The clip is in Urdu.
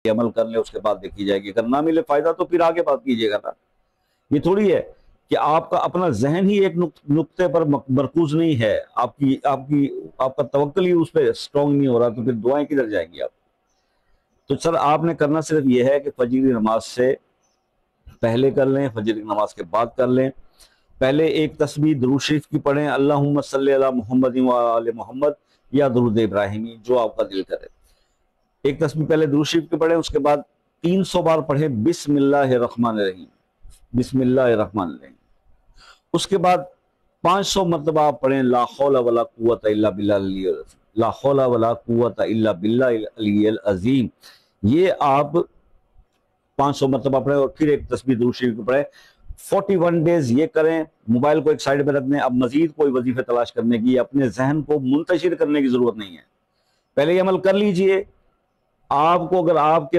کہ عمل کر لیں اس کے بعد دیکھی جائے گی، اگر نہ ملے فائدہ تو پھر آگے بات کیجیے گا نا۔ یہ تھوڑی ہے کہ آپ کا اپنا ذہن ہی ایک نقطے پر مرکوز نہیں ہے، آپ کا توکل ہی اس پہ سٹرونگ نہیں ہو رہا، تو پھر دعائیں کدھر جائیں گی آپ؟ تو سر آپ نے کرنا صرف یہ ہے کہ فجر کی نماز سے پہلے کر لیں، فجر کی نماز کے بعد کر لیں۔ پہلے ایک تسبیح درود شریف کی پڑھیں، اللہم صلی علی محمد و آل محمد، یا درود ابراہیمی، جو آپ کا دل کرے۔ ایک تسبیح پہلے درود شریف کی پڑھیں، اس کے بعد 300 بار پڑھیں بسم اللہ الرحمن الرحیم، بسم اللہ الرحمن الرحیم۔ اس کے بعد 500 مرتبہ آپ پڑھیں لا حول ولا قوت الا باللہ العلی العظیم، لا حول ولا قوت الا باللہ العلی العظیم۔ یہ آپ 500 مرتبہ پڑھیں، اور پھر ایک تسبیح درود شریف کو پڑھیں۔ 41 ڈیز یہ کریں، موبائل کو ایک سائیڈ میں رکھ دیں، اب مزید کوئی وظیفے تلاش کرنے کی، اپنے ذہن کو منتشر کرنے کی ضرورت نہیں ہے، پہلے یہ عمل کر لیجئے۔ آپ کو اگر آپ کے